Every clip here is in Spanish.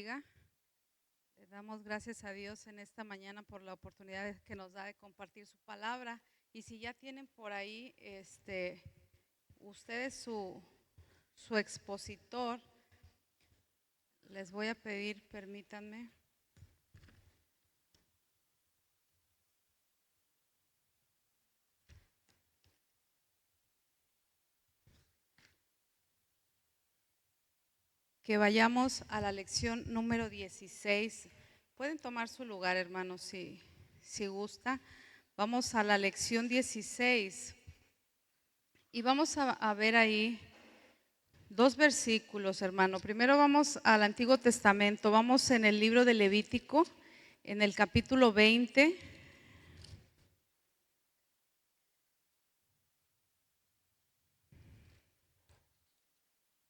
bendiga. Le damos gracias a Dios en esta mañana por la oportunidad que nos da de compartir su palabra. Y si ya tienen por ahí ustedes su expositor, les voy a pedir, permítanme. Que vayamos a la lección número 16. Pueden tomar su lugar, hermanos, si gusta. Vamos a la lección 16 y vamos a ver ahí dos versículos, hermano. Primero vamos al Antiguo Testamento, vamos en el libro de Levítico, en el capítulo 20.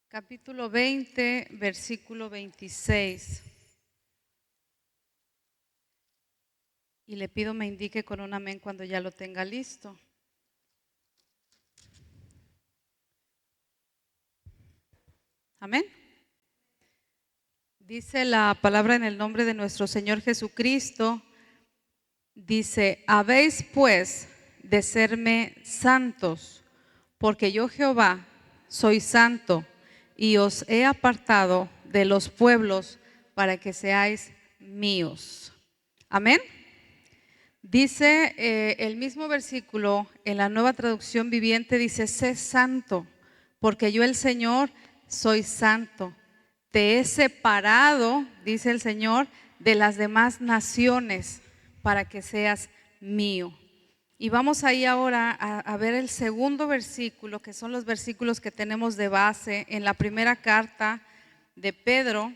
Capítulo 20, versículo 26. Y le pido me indique con un amén cuando ya lo tenga listo. Amén. Dice la palabra en el nombre de nuestro Señor Jesucristo. Dice: habéis pues de serme santos, porque yo Jehová soy santo, y os he apartado de los pueblos para que seáis míos. Amén. Dice el mismo versículo en la Nueva Traducción Viviente, dice: sé santo, porque yo el Señor soy santo. Te he separado, dice el Señor, de las demás naciones para que seas mío. Y vamos ahí ahora a ver el segundo versículo, que son los versículos que tenemos de base en la primera carta de Pedro.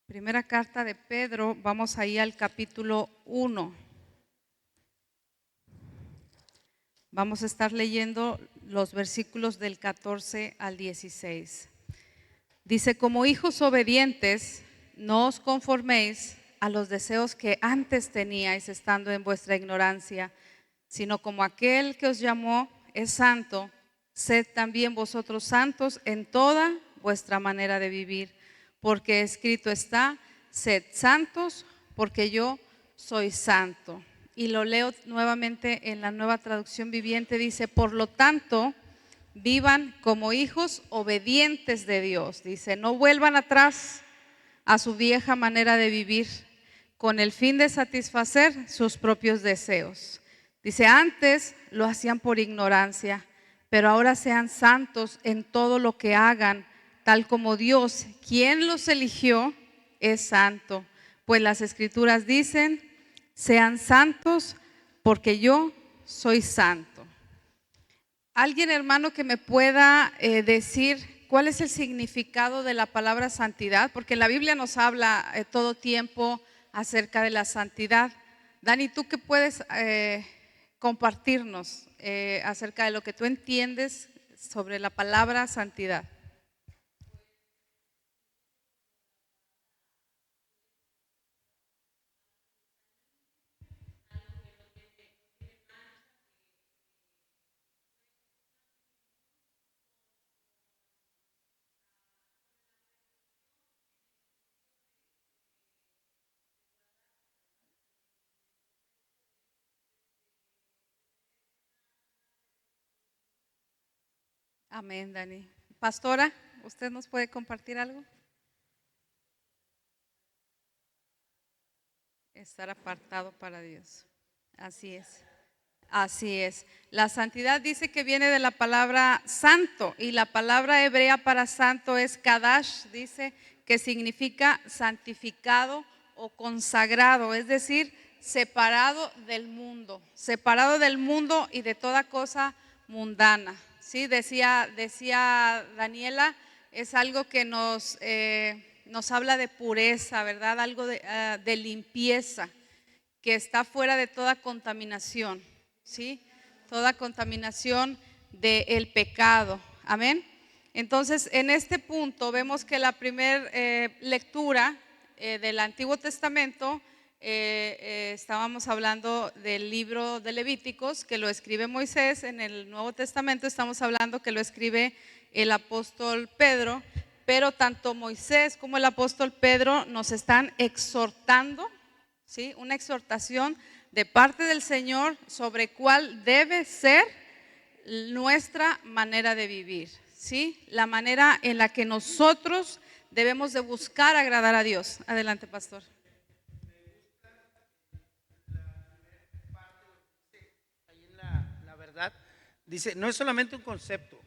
Primera carta de Pedro, vamos ahí al capítulo 1. Vamos a estar leyendo los versículos del 14 al 16. Dice: como hijos obedientes, no os conforméis a los deseos que antes teníais estando en vuestra ignorancia, sino como aquel que os llamó es santo, sed también vosotros santos en toda vuestra manera de vivir, porque escrito está: sed santos, porque yo soy santo. Y lo leo nuevamente en la Nueva Traducción Viviente, dice: por lo tanto, vivan como hijos obedientes de Dios. Dice: no vuelvan atrás a su vieja manera de vivir con el fin de satisfacer sus propios deseos. Dice: antes lo hacían por ignorancia, pero ahora sean santos en todo lo que hagan, tal como Dios, quien los eligió, es santo. Pues las Escrituras dicen: sean santos porque yo soy santo. ¿Alguien, hermano, que me pueda decir cuál es el significado de la palabra santidad? Porque la Biblia nos habla todo tiempo acerca de la santidad. Dani, ¿tú qué puedes compartirnos acerca de lo que tú entiendes sobre la palabra santidad? Amén, Dani. Pastora, ¿usted nos puede compartir algo? Estar apartado para Dios. Así es. Así es. La santidad dice que viene de la palabra santo, y la palabra hebrea para santo es kadash, dice que significa santificado o consagrado, es decir, separado del mundo y de toda cosa mundana. Sí, decía Daniela, es algo que nos habla de pureza, ¿verdad? Algo de limpieza, que está fuera de toda contaminación, ¿sí? Toda contaminación del pecado. Amén. Entonces, en este punto vemos que la primera lectura del Antiguo Testamento estábamos hablando del libro de Levíticos, que lo escribe Moisés. En el Nuevo Testamento estamos hablando que lo escribe el apóstol Pedro, pero tanto Moisés como el apóstol Pedro nos están exhortando, ¿sí? Una exhortación de parte del Señor sobre cuál debe ser nuestra manera de vivir, ¿sí? La manera en la que nosotros debemos de buscar agradar a Dios. Adelante, pastor. Ahí en la verdad, dice, no es solamente un concepto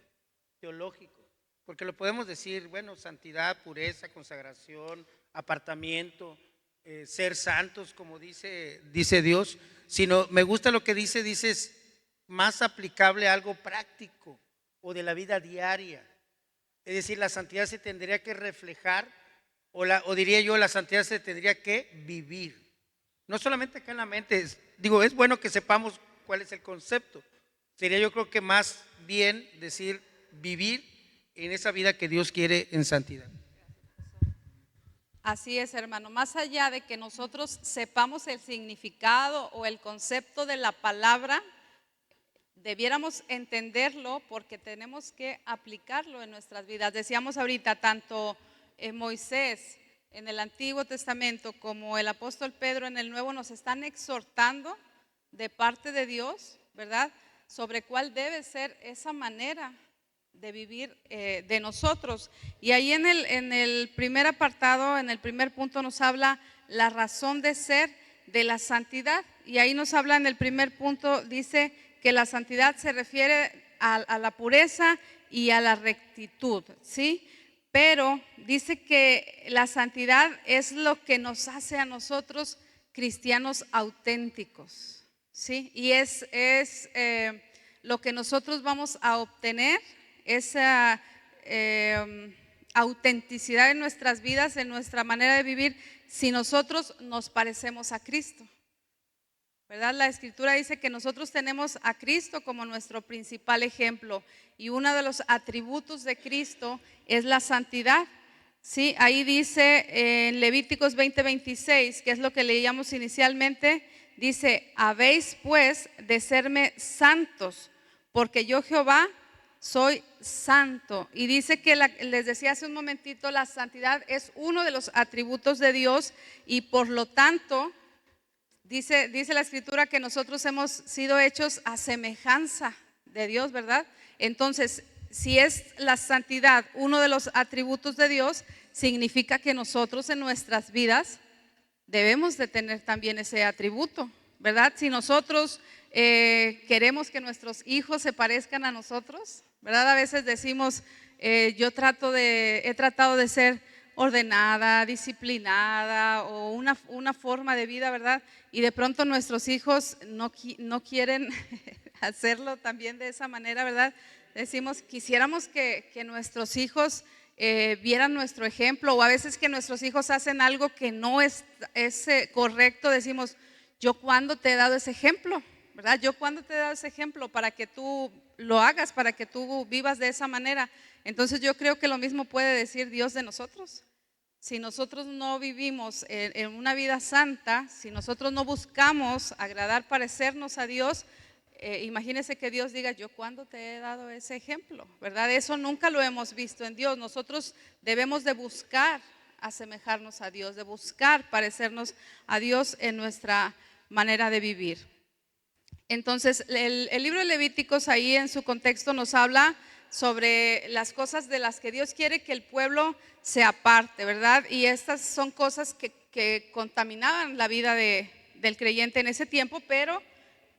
teológico, porque lo podemos decir, bueno, santidad, pureza, consagración, apartamiento, ser santos, como dice Dios, sino me gusta lo que dice es más aplicable a algo práctico o de la vida diaria. Es decir, la santidad se tendría que reflejar, o diría yo, la santidad se tendría que vivir. No solamente acá en la mente, es bueno que sepamos cuál es el concepto. Sería yo creo que más bien decir vivir en esa vida que Dios quiere en santidad. Así es, hermano. Más allá de que nosotros sepamos el significado o el concepto de la palabra, debiéramos entenderlo porque tenemos que aplicarlo en nuestras vidas. Decíamos ahorita, tanto Moisés en el Antiguo Testamento como el apóstol Pedro en el Nuevo nos están exhortando de parte de Dios, ¿verdad? Sobre cuál debe ser esa manera de vivir de nosotros. Y ahí en el primer apartado, en el primer punto, nos habla la razón de ser de la santidad. Y ahí nos habla en el primer punto, dice que la santidad se refiere a la pureza y a la rectitud, ¿sí? Pero dice que la santidad es lo que nos hace a nosotros cristianos auténticos, ¿sí? Y es lo que nosotros vamos a obtener, esa autenticidad en nuestras vidas, en nuestra manera de vivir, si nosotros nos parecemos a Cristo, ¿verdad? La Escritura dice que nosotros tenemos a Cristo como nuestro principal ejemplo, y uno de los atributos de Cristo es la santidad. Sí, ahí dice en Levíticos 20:26, que es lo que leíamos inicialmente, dice: habéis pues de serme santos, porque yo Jehová soy santo. Y dice que les decía hace un momentito, la santidad es uno de los atributos de Dios, y por lo tanto dice la Escritura que nosotros hemos sido hechos a semejanza de Dios, ¿verdad? Entonces, si es la santidad uno de los atributos de Dios, significa que nosotros en nuestras vidas debemos de tener también ese atributo, ¿verdad? Si nosotros queremos que nuestros hijos se parezcan a nosotros, ¿verdad? A veces decimos, he tratado de ser ordenada, disciplinada, o una forma de vida, ¿verdad? Y de pronto nuestros hijos no quieren hacerlo también de esa manera, ¿verdad? Decimos, quisiéramos que nuestros hijos vieran nuestro ejemplo, o a veces que nuestros hijos hacen algo que no es correcto, decimos, yo cuándo te he dado ese ejemplo, ¿verdad? Yo cuándo te he dado ese ejemplo para que tú lo hagas, para que tú vivas de esa manera. Entonces yo creo que lo mismo puede decir Dios de nosotros. Si nosotros no vivimos en una vida santa, si nosotros no buscamos agradar, parecernos a Dios, imagínese que Dios diga, yo cuándo te he dado ese ejemplo, ¿verdad? Eso nunca lo hemos visto en Dios. Nosotros debemos de buscar asemejarnos a Dios, de buscar parecernos a Dios en nuestra manera de vivir. Entonces, el libro de Levíticos ahí en su contexto nos habla sobre las cosas de las que Dios quiere que el pueblo se aparte, ¿verdad? Y estas son cosas que contaminaban la vida del creyente en ese tiempo, pero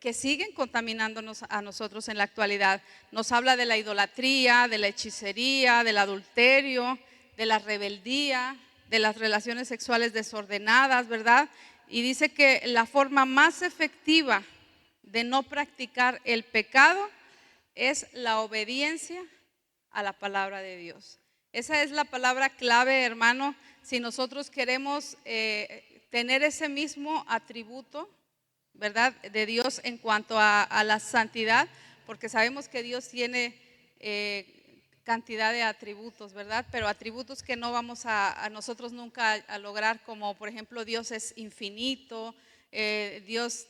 que siguen contaminándonos a nosotros en la actualidad. Nos habla de la idolatría, de la hechicería, del adulterio, de la rebeldía, de las relaciones sexuales desordenadas, ¿verdad? Y dice que la forma más efectiva de no practicar el pecado es la obediencia a la palabra de Dios. Esa es la palabra clave, hermano, si nosotros queremos tener ese mismo atributo, ¿verdad?, de Dios en cuanto a la santidad, porque sabemos que Dios tiene cantidad de atributos, ¿verdad? Pero atributos que no vamos a nosotros nunca a lograr, como por ejemplo Dios es infinito, Dios,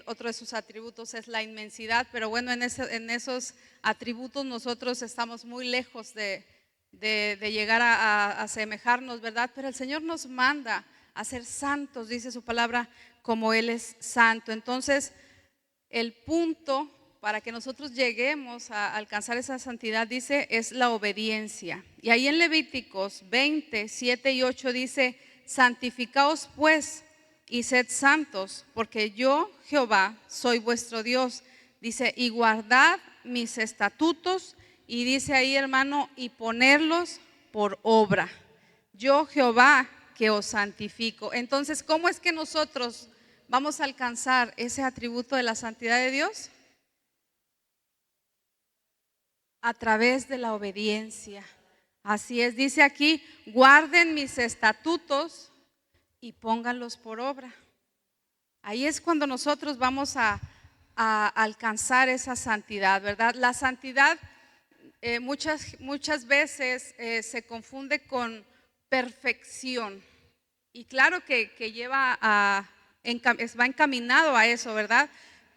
otro de sus atributos es la inmensidad, pero bueno, en esos atributos nosotros estamos muy lejos de llegar a asemejarnos, ¿verdad? Pero el Señor nos manda a ser santos, dice su palabra, como Él es santo. Entonces, el punto para que nosotros lleguemos a alcanzar esa santidad, dice, es la obediencia. Y ahí en Levíticos 20, 7 y 8 dice: santificaos pues y sed santos, porque yo, Jehová, soy vuestro Dios. Dice, y guardad mis estatutos, y dice ahí, hermano, y ponerlos por obra. Yo, Jehová, que os santifico. Entonces, ¿cómo es que nosotros vamos a alcanzar ese atributo de la santidad de Dios? A través de la obediencia. Así es, dice aquí, guarden mis estatutos y pónganlos por obra. Ahí es cuando nosotros vamos a alcanzar esa santidad, ¿verdad? La santidad muchas veces se confunde con perfección. Y claro que lleva va encaminado a eso, ¿verdad?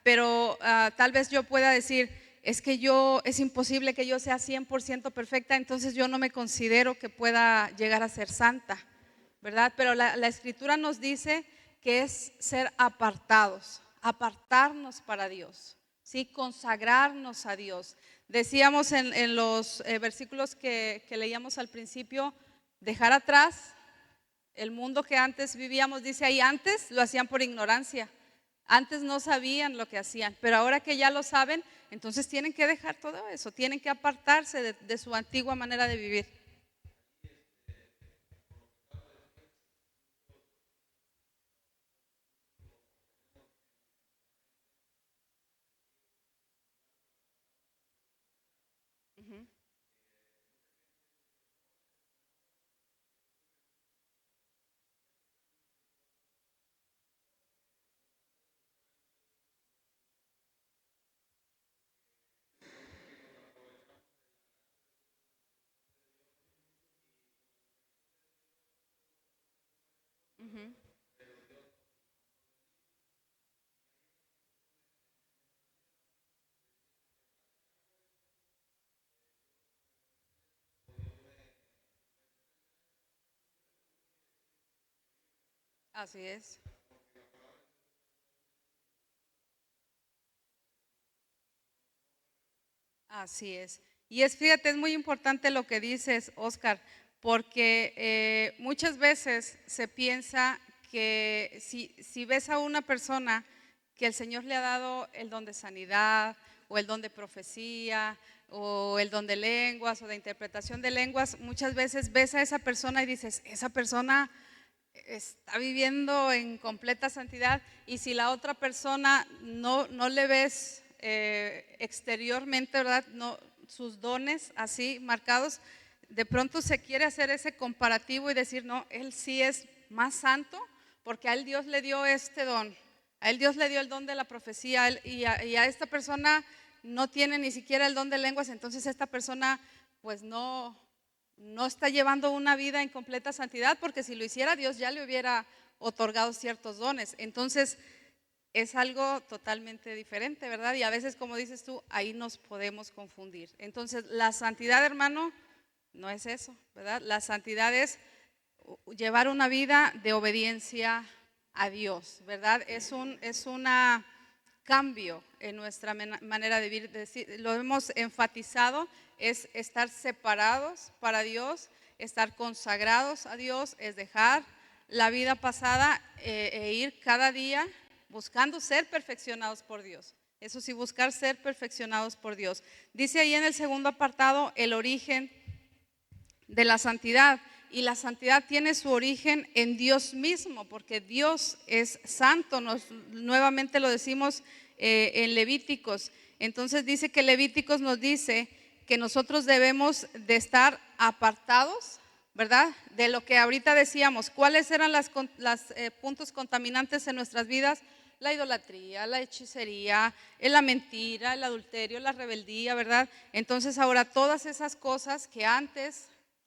Pero tal vez yo pueda decir, es que es imposible que yo sea 100% perfecta, entonces yo no me considero que pueda llegar a ser santa, ¿verdad? Pero la Escritura nos dice que es ser apartados, apartarnos para Dios, ¿sí? Consagrarnos a Dios. Decíamos en los versículos que leíamos al principio, dejar atrás el mundo que antes vivíamos. Dice ahí, antes lo hacían por ignorancia, antes no sabían lo que hacían, pero ahora que ya lo saben, entonces tienen que dejar todo eso, tienen que apartarse de su antigua manera de vivir. Ujú. Ujú. Así es. Así es. Y fíjate, es muy importante lo que dices, Oscar, porque muchas veces se piensa que si ves a una persona que el Señor le ha dado el don de sanidad o el don de profecía o el don de lenguas o de interpretación de lenguas, muchas veces ves a esa persona y dices, esa persona está viviendo en completa santidad, y si la otra persona no le ves exteriormente, ¿verdad? No, sus dones así marcados, de pronto se quiere hacer ese comparativo y decir, no, él sí es más santo porque a él Dios le dio este don, a él Dios le dio el don de la profecía, y a esta persona no tiene ni siquiera el don de lenguas, entonces esta persona pues no está llevando una vida en completa santidad, porque si lo hiciera Dios ya le hubiera otorgado ciertos dones. Entonces es algo totalmente diferente, ¿verdad? Y a veces, como dices tú, ahí nos podemos confundir. Entonces la santidad, hermano, no es eso, ¿verdad? La santidad es llevar una vida de obediencia a Dios, ¿verdad? Es una cambio en nuestra manera de vivir. Lo hemos enfatizado, es estar separados para Dios, estar consagrados a Dios, es dejar la vida pasada e ir cada día buscando ser perfeccionados por Dios. Eso sí, buscar ser perfeccionados por Dios. Dice ahí en el segundo apartado el origen de la santidad. Y la santidad tiene su origen en Dios mismo, porque Dios es santo. Nuevamente lo decimos en Levíticos. Entonces dice que Levíticos nos dice que nosotros debemos de estar apartados, ¿verdad? De lo que ahorita decíamos, ¿cuáles eran los puntos contaminantes en nuestras vidas? la idolatría, la hechicería, la mentira, el adulterio, la rebeldía, ¿verdad? Entonces ahora todas esas cosas que antes,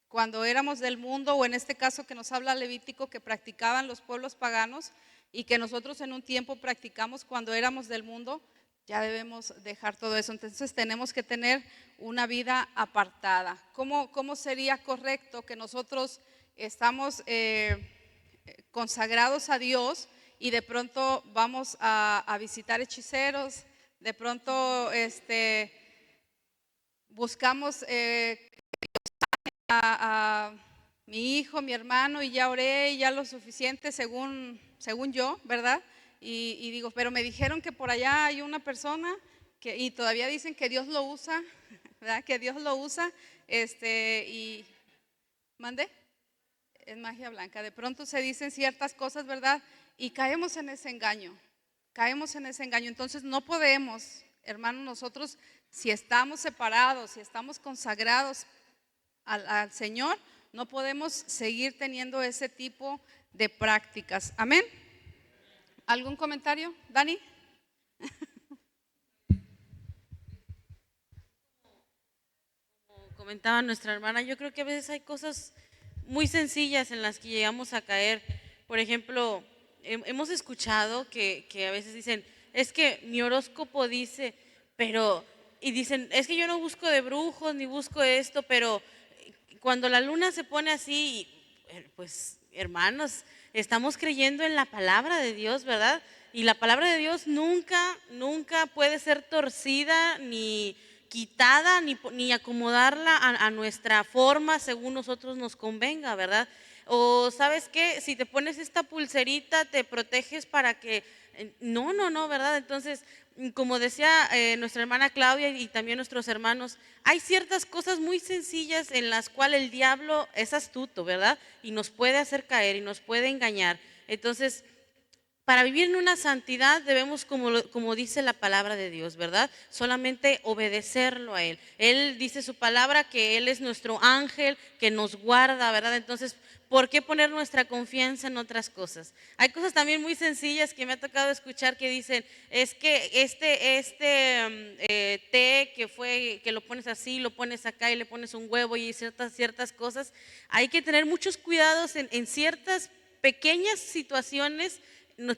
cuando éramos del mundo, o en este caso que nos habla Levítico, que practicaban los pueblos paganos y que nosotros en un tiempo practicamos cuando éramos del mundo, ya debemos dejar todo eso. Entonces tenemos que tener una vida apartada. ¿Cómo sería correcto que nosotros estamos consagrados a Dios y de pronto vamos a visitar hechiceros, de pronto buscamos a mi hijo, mi hermano, y ya oré, y ya lo suficiente según yo, ¿verdad? Y digo, pero me dijeron que por allá hay una persona y todavía dicen que Dios lo usa, ¿verdad? Que Dios lo usa, y ¿mande? Es magia blanca. De pronto se dicen ciertas cosas, ¿verdad? Y caemos en ese engaño, caemos en ese engaño. Entonces no podemos, hermanos, nosotros, si estamos separados, si estamos consagrados al Señor, no podemos seguir teniendo ese tipo de prácticas. Amén. ¿Algún comentario, Dani? Como comentaba nuestra hermana, yo creo que a veces hay cosas muy sencillas en las que llegamos a caer. Por ejemplo, hemos escuchado que a veces dicen, es que mi horóscopo dice, pero, y dicen, es que yo no busco de brujos ni busco esto, pero cuando la luna se pone así, pues hermanos, estamos creyendo en la palabra de Dios, ¿verdad? Y la palabra de Dios nunca puede ser torcida ni quitada ni acomodarla a nuestra forma según nosotros nos convenga, ¿verdad? O sabes qué, si te pones esta pulserita te proteges para que… No, ¿verdad? Entonces, como decía nuestra hermana Claudia y también nuestros hermanos, hay ciertas cosas muy sencillas en las cuales el diablo es astuto, ¿verdad? Y nos puede hacer caer y nos puede engañar. Entonces, para vivir en una santidad debemos, como dice la palabra de Dios, ¿verdad? Solamente obedecerlo a Él. Él dice su palabra que Él es nuestro ángel que nos guarda, ¿verdad? Entonces, ¿por qué poner nuestra confianza en otras cosas? Hay cosas también muy sencillas que me ha tocado escuchar que dicen, es que té que lo pones así, lo pones acá y le pones un huevo y ciertas cosas, hay que tener muchos cuidados en ciertas pequeñas situaciones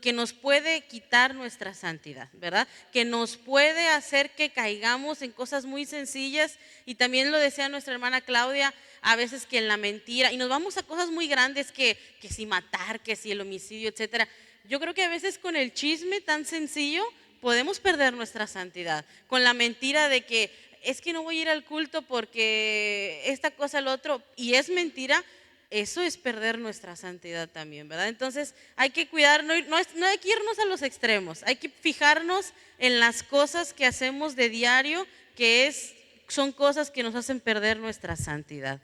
que nos puede quitar nuestra santidad, ¿verdad? Que nos puede hacer que caigamos en cosas muy sencillas, y también lo decía nuestra hermana Claudia, a veces que en la mentira, y nos vamos a cosas muy grandes que si matar, que si el homicidio, etcétera. Yo creo que a veces con el chisme tan sencillo podemos perder nuestra santidad, con la mentira de que es que no voy a ir al culto porque esta cosa, lo otro, y es mentira. Eso es perder nuestra santidad también, ¿verdad? Entonces hay que cuidar, no hay que irnos a los extremos, hay que fijarnos en las cosas que hacemos de diario, son cosas que nos hacen perder nuestra santidad.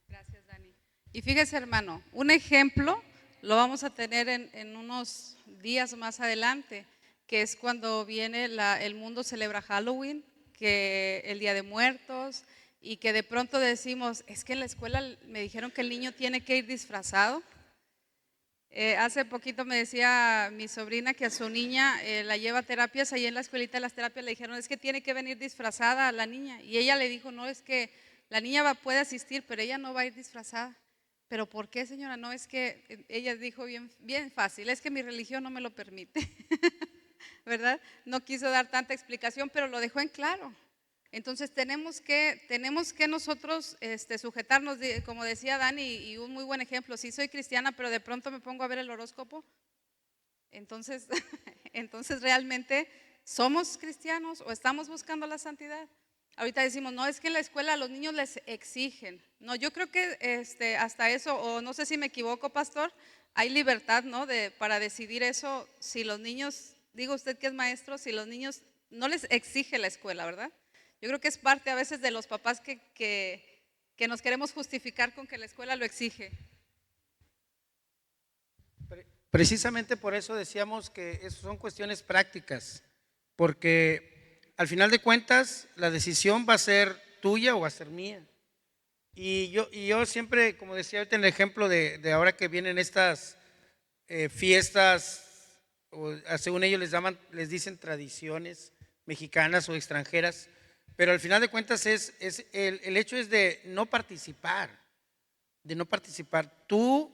Gracias, Dani. Y fíjese, hermano, un ejemplo lo vamos a tener en unos días más adelante, que es cuando viene el mundo celebra Halloween, que el Día de Muertos, y que de pronto decimos, es que en la escuela me dijeron que el niño tiene que ir disfrazado. Hace poquito me decía mi sobrina que a su niña la lleva a terapias, ahí en la escuelita de las terapias le dijeron, es que tiene que venir disfrazada a la niña, y ella le dijo, no, es que la niña puede asistir, pero ella no va a ir disfrazada. ¿Pero por qué, señora? No, es que ella dijo bien fácil, es que mi religión no me lo permite, ¿verdad? No quiso dar tanta explicación, pero lo dejó en claro. Entonces tenemos que nosotros sujetarnos, como decía Dani, y un muy buen ejemplo, sí soy cristiana, pero de pronto me pongo a ver el horóscopo, entonces, entonces realmente somos cristianos o estamos buscando la santidad. Ahorita decimos, no, es que en la escuela a los niños les exigen. No, yo creo que hasta eso, o no sé si me equivoco, pastor, hay libertad, ¿no? Para decidir eso, si los niños, digo usted que es maestro, si los niños no les exige la escuela, ¿verdad? Yo creo que es parte a veces de los papás que nos queremos justificar con que la escuela lo exige. Precisamente por eso decíamos que eso son cuestiones prácticas, porque al final de cuentas la decisión va a ser tuya o va a ser mía. Y yo siempre, como decía ahorita en el ejemplo de ahora que vienen estas fiestas según ellos les dicen tradiciones mexicanas o extranjeras, pero al final de cuentas el hecho es de no participar, Tú,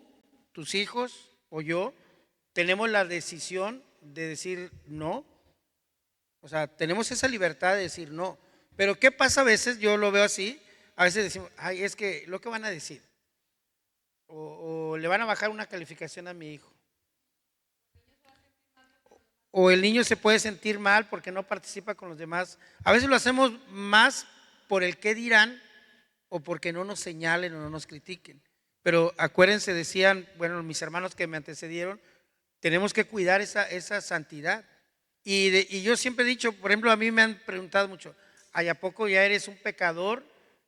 tus hijos o yo tenemos la decisión de decir no, o sea, tenemos esa libertad de decir no. Pero ¿qué pasa a veces? Yo lo veo así, a veces decimos, ay, es que lo que van a decir, o le van a bajar una calificación a mi hijo, o el niño se puede sentir mal porque no participa con los demás. A veces lo hacemos más por el qué dirán o porque no nos señalen o no nos critiquen. Pero acuérdense, decían, bueno, mis hermanos que me antecedieron, tenemos que cuidar esa santidad. Y yo siempre he dicho, por ejemplo, a mí me han preguntado mucho, ¿ay, a poco ya eres un pecador?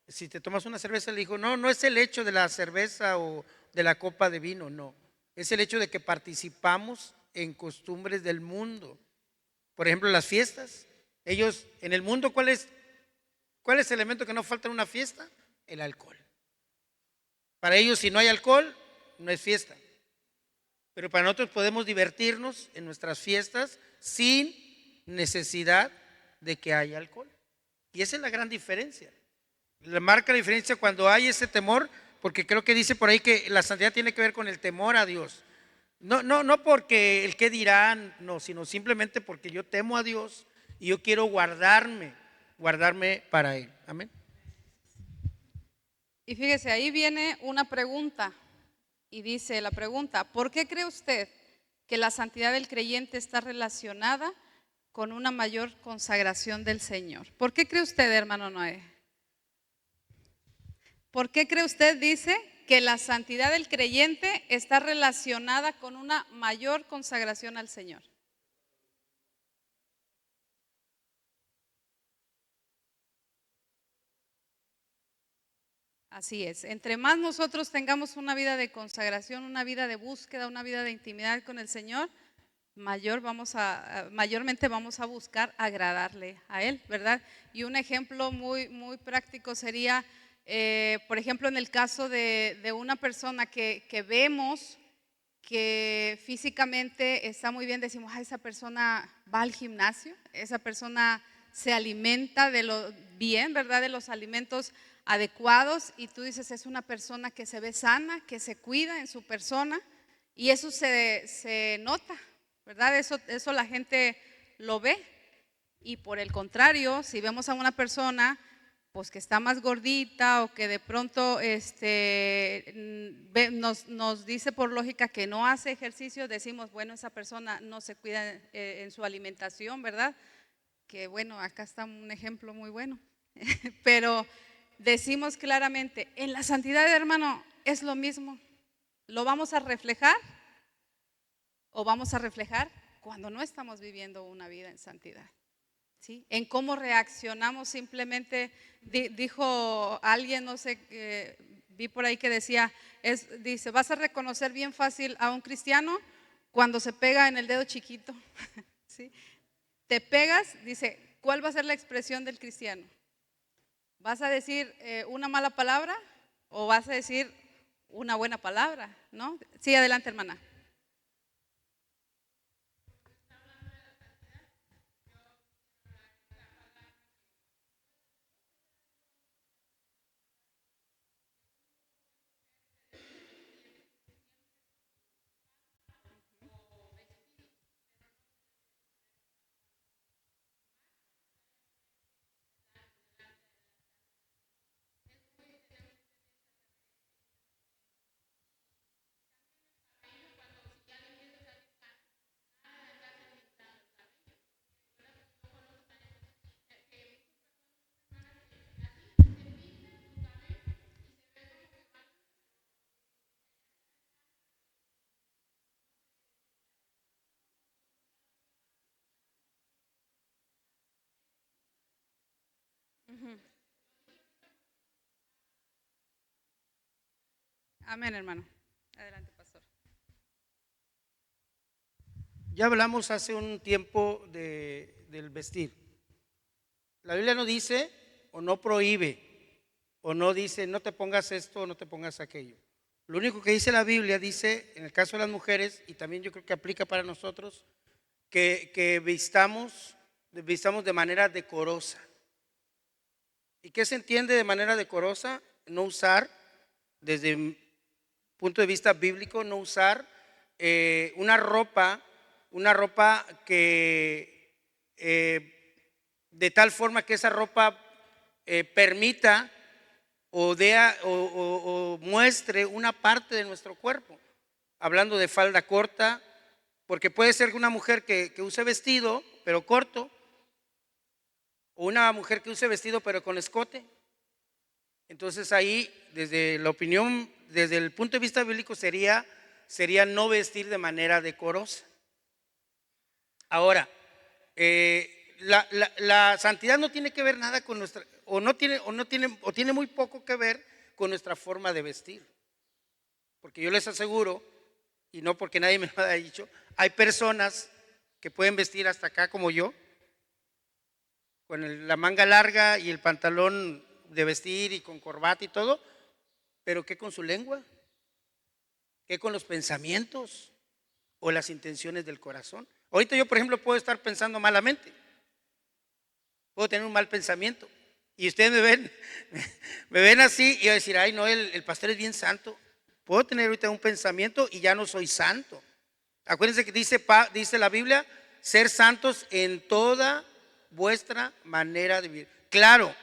Si te tomas una cerveza, le dijo, no, no es el hecho de la cerveza o de la copa de vino, no. Es el hecho de que participamos en costumbres del mundo. Por ejemplo, las fiestas. Ellos, en el mundo, ¿cuál es el elemento que no falta en una fiesta? El alcohol. Para ellos, si no hay alcohol, no es fiesta. Pero para nosotros podemos divertirnos en nuestras fiestas sin necesidad de que haya alcohol. Y esa es la gran diferencia. Le marca la diferencia cuando hay ese temor, porque creo que dice por ahí que la santidad tiene que ver con el temor a Dios. No porque el qué dirán, no, sino simplemente porque yo temo a Dios y yo quiero guardarme para Él. Amén. Y fíjese, ahí viene una pregunta y dice la pregunta, ¿por qué cree usted que la santidad del creyente está relacionada con una mayor consagración del Señor? ¿Por qué cree usted, hermano Noé? ¿Por qué cree usted, dice, que la santidad del creyente está relacionada con una mayor consagración al Señor? Así es, entre más nosotros tengamos una vida de consagración, una vida de búsqueda, una vida de intimidad con el Señor, mayormente vamos a buscar agradarle a Él, ¿verdad? Y un ejemplo muy práctico sería, por ejemplo, en el caso de una persona que vemos que físicamente está muy bien, decimos, esa persona va al gimnasio, esa persona se alimenta de lo bien, ¿verdad? De los alimentos adecuados, y tú dices, es una persona que se ve sana, que se cuida en su persona, y eso se nota, ¿verdad? Eso la gente lo ve. Y por el contrario, si vemos a una persona pues que está más gordita o que de pronto nos dice por lógica que no hace ejercicio, decimos, bueno, esa persona no se cuida en su alimentación, ¿verdad? Que bueno, acá está un ejemplo muy bueno. Pero decimos claramente, en la santidad, hermano, es lo mismo. ¿Lo vamos a reflejar o vamos a reflejar cuando no estamos viviendo una vida en santidad? ¿Sí? En cómo reaccionamos simplemente, dijo alguien, no sé, vi por ahí que decía, dice, vas a reconocer bien fácil a un cristiano cuando se pega en el dedo chiquito. ¿Sí? Te pegas, dice, ¿cuál va a ser la expresión del cristiano? ¿Vas a decir una mala palabra o vas a decir una buena palabra? ¿No? Sí, adelante, hermana. Amén, hermano. Adelante, pastor. Ya hablamos hace un tiempo del vestir. La Biblia no dice o no prohíbe o no dice no te pongas esto o no te pongas aquello. Lo único que dice la Biblia dice, en el caso de las mujeres, y también yo creo que aplica para nosotros, que vistamos de manera decorosa. ¿Y qué se entiende de manera decorosa? No usar, desde mi punto de vista bíblico, no usar una ropa que de tal forma que esa ropa permita o muestre una parte de nuestro cuerpo. Hablando de falda corta, porque puede ser una mujer que use vestido pero corto, o una mujer que use vestido pero con escote. Entonces ahí, desde la opinión, desde el punto de vista bíblico, sería no vestir de manera decorosa. Ahora, la santidad no tiene que ver nada con nuestra, o tiene muy poco que ver con nuestra forma de vestir. Porque yo les aseguro, y no porque nadie me lo haya dicho, hay personas que pueden vestir hasta acá como yo, con la manga larga y el pantalón de vestir y con corbata y todo, pero ¿qué con su lengua? ¿Qué con los pensamientos o las intenciones del corazón? Ahorita yo, por ejemplo, puedo estar pensando malamente, puedo tener un mal pensamiento, y ustedes me ven así y voy a decir, ay no, el pastor es bien santo. Puedo tener ahorita un pensamiento y ya no soy santo. Acuérdense que dice la Biblia, ser santos en toda vuestra manera de vivir. Claro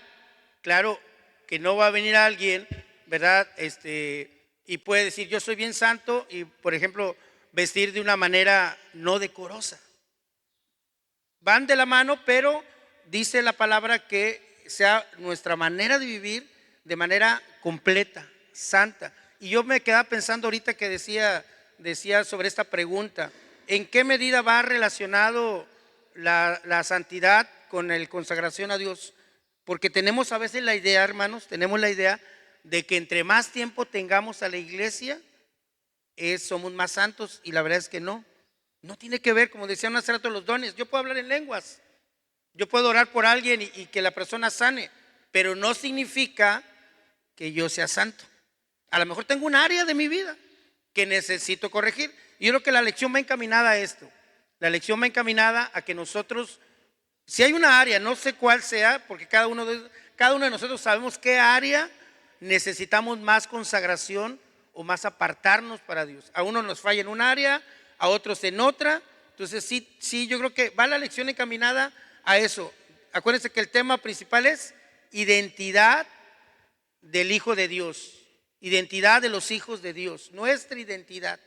que no va a venir alguien, ¿verdad? Y puede decir, yo soy bien santo, y por ejemplo, vestir de una manera no decorosa. Van de la mano, pero dice la palabra que sea nuestra manera de vivir de manera completa, santa. Y yo me quedaba pensando ahorita que decía sobre esta pregunta, ¿en qué medida va relacionado la santidad con la consagración a Dios? Porque tenemos a veces la idea, hermanos, tenemos la idea de que entre más tiempo tengamos a la iglesia, somos más santos, y la verdad es que no tiene que ver, como decían hace rato, los dones. Yo puedo hablar en lenguas, yo puedo orar por alguien y que la persona sane, pero no significa que yo sea santo. A lo mejor tengo un área de mi vida que necesito corregir. Y yo creo que la lección va encaminada a esto. La lección va encaminada a que nosotros, si hay una área, no sé cuál sea, porque cada uno de nosotros sabemos qué área necesitamos más consagración o más apartarnos para Dios. A uno nos falla en un área, a otros en otra. Entonces sí, yo creo que va la lección encaminada a eso. Acuérdense que el tema principal es identidad del Hijo de Dios, identidad de los hijos de Dios, nuestra identidad.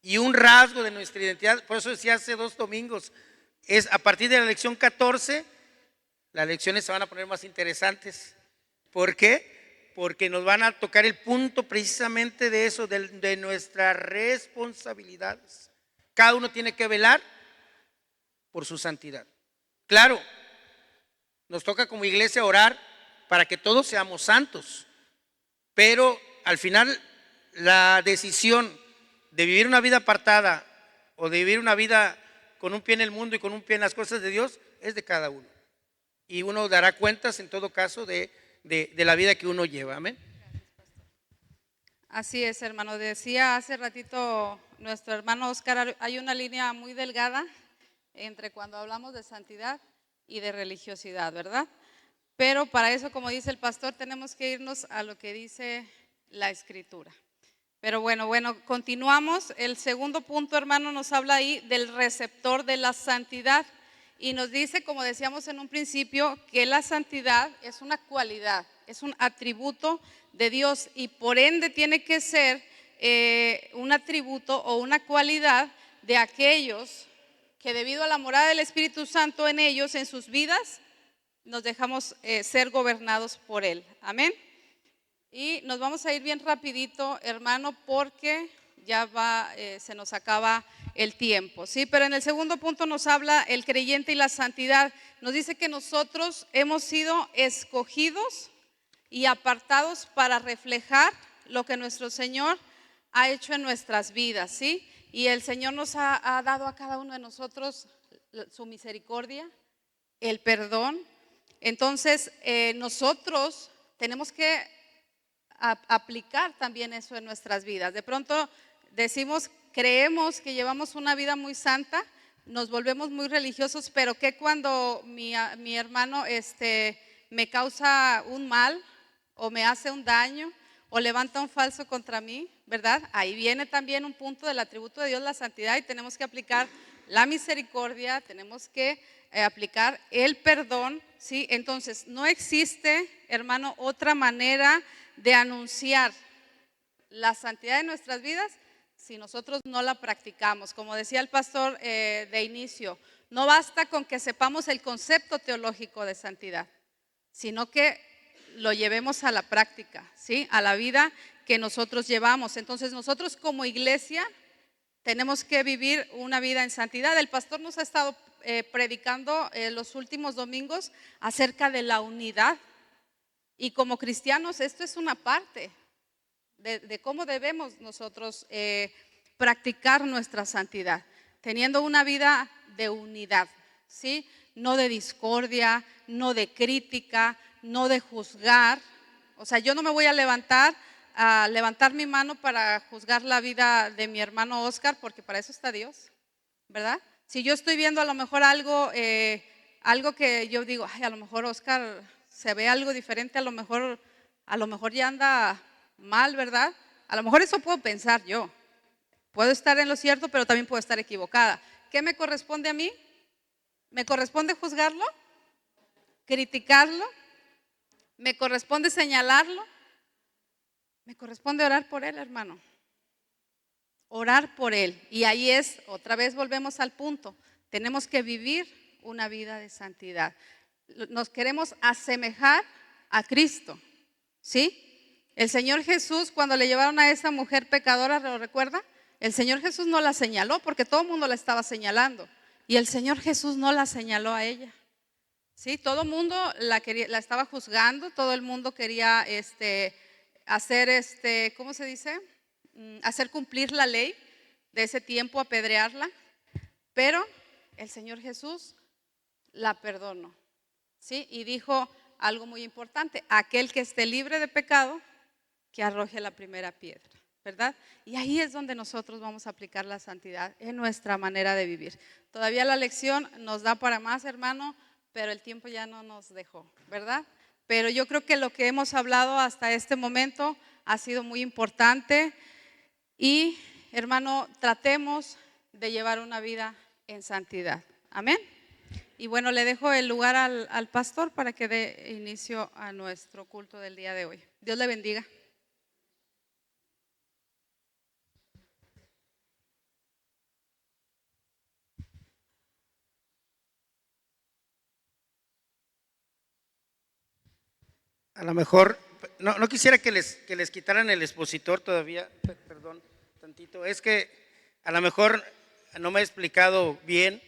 Y un rasgo de nuestra identidad, por eso decía hace 2 domingos, es a partir de la lección 14, las lecciones se van a poner más interesantes. ¿Por qué? Porque nos van a tocar el punto precisamente de eso, de nuestras responsabilidades. Cada uno tiene que velar por su santidad. Claro, nos toca como iglesia orar para que todos seamos santos, pero al final la decisión de vivir una vida apartada o de vivir una vida con un pie en el mundo y con un pie en las cosas de Dios es de cada uno, y uno dará cuentas en todo caso de la vida que uno lleva. Amén. Así es, hermano. Decía hace ratito nuestro hermano Oscar, hay una línea muy delgada entre cuando hablamos de santidad y de religiosidad, ¿verdad? Pero para eso, como dice el pastor, tenemos que irnos a lo que dice la Escritura. Pero bueno, continuamos. El segundo punto, hermano, nos habla ahí del receptor de la santidad, y nos dice, como decíamos en un principio, que la santidad es una cualidad, es un atributo de Dios, y por ende tiene que ser un atributo o una cualidad de aquellos que, debido a la morada del Espíritu Santo en ellos, en sus vidas, nos dejamos ser gobernados por Él. Amén. Y nos vamos a ir bien rapidito, hermano, porque ya se nos acaba el tiempo, ¿sí? Pero en el segundo punto nos habla el creyente y la santidad. Nos dice que nosotros hemos sido escogidos y apartados para reflejar lo que nuestro Señor ha hecho en nuestras vidas, ¿sí? Y el Señor nos ha dado a cada uno de nosotros su misericordia, el perdón. Entonces nosotros tenemos que aplicar también eso en nuestras vidas. De pronto decimos, creemos que llevamos una vida muy santa, nos volvemos muy religiosos, pero que cuando mi hermano me causa un mal o me hace un daño o levanta un falso contra mí, ¿verdad? Ahí viene también un punto del atributo de Dios, la santidad, y tenemos que aplicar la misericordia, tenemos que aplicar el perdón, ¿sí? Entonces, no existe, hermano, otra manera de anunciar la santidad de nuestras vidas si nosotros no la practicamos. Como decía el pastor de inicio, no basta con que sepamos el concepto teológico de santidad, sino que lo llevemos a la práctica, ¿sí? A la vida que nosotros llevamos. Entonces nosotros como iglesia tenemos que vivir una vida en santidad. El pastor nos ha estado predicando los últimos domingos acerca de la unidad, y como cristianos esto es una parte de cómo debemos nosotros practicar nuestra santidad, teniendo una vida de unidad, ¿sí? No de discordia, no de crítica, no de juzgar. O sea, yo no me voy a levantar mi mano para juzgar la vida de mi hermano Oscar, porque para eso está Dios, ¿verdad? Si yo estoy viendo a lo mejor algo que yo digo, ay, a lo mejor Oscar se ve algo diferente, a lo mejor ya anda mal, ¿verdad? A lo mejor eso puedo pensar yo. Puedo estar en lo cierto, pero también puedo estar equivocada. ¿Qué me corresponde a mí? ¿Me corresponde juzgarlo? ¿Criticarlo? ¿Me corresponde señalarlo? Me corresponde orar por él, hermano. Orar por él. Y ahí es, otra vez volvemos al punto. Tenemos que vivir una vida de santidad. Nos queremos asemejar a Cristo, ¿sí? El Señor Jesús, cuando le llevaron a esa mujer pecadora, ¿lo recuerda? El Señor Jesús no la señaló porque todo el mundo la estaba señalando. Y el Señor Jesús no la señaló a ella. Sí, todo el mundo la estaba juzgando, todo el mundo quería hacer, ¿cómo se dice? Hacer cumplir la ley de ese tiempo, apedrearla. Pero el Señor Jesús la perdonó, ¿sí? Y dijo algo muy importante: aquel que esté libre de pecado, que arroje la primera piedra, ¿verdad? Y ahí es donde nosotros vamos a aplicar la santidad en nuestra manera de vivir. Todavía la lección nos da para más, hermano, pero el tiempo ya no nos dejó, ¿verdad? Pero yo creo que lo que hemos hablado hasta este momento ha sido muy importante y, hermano, tratemos de llevar una vida en santidad. Amén. Y bueno, le dejo el lugar al pastor para que dé inicio a nuestro culto del día de hoy. Dios le bendiga. A lo mejor, no quisiera que les quitaran el expositor todavía, perdón, tantito. Es que a lo mejor no me he explicado bien.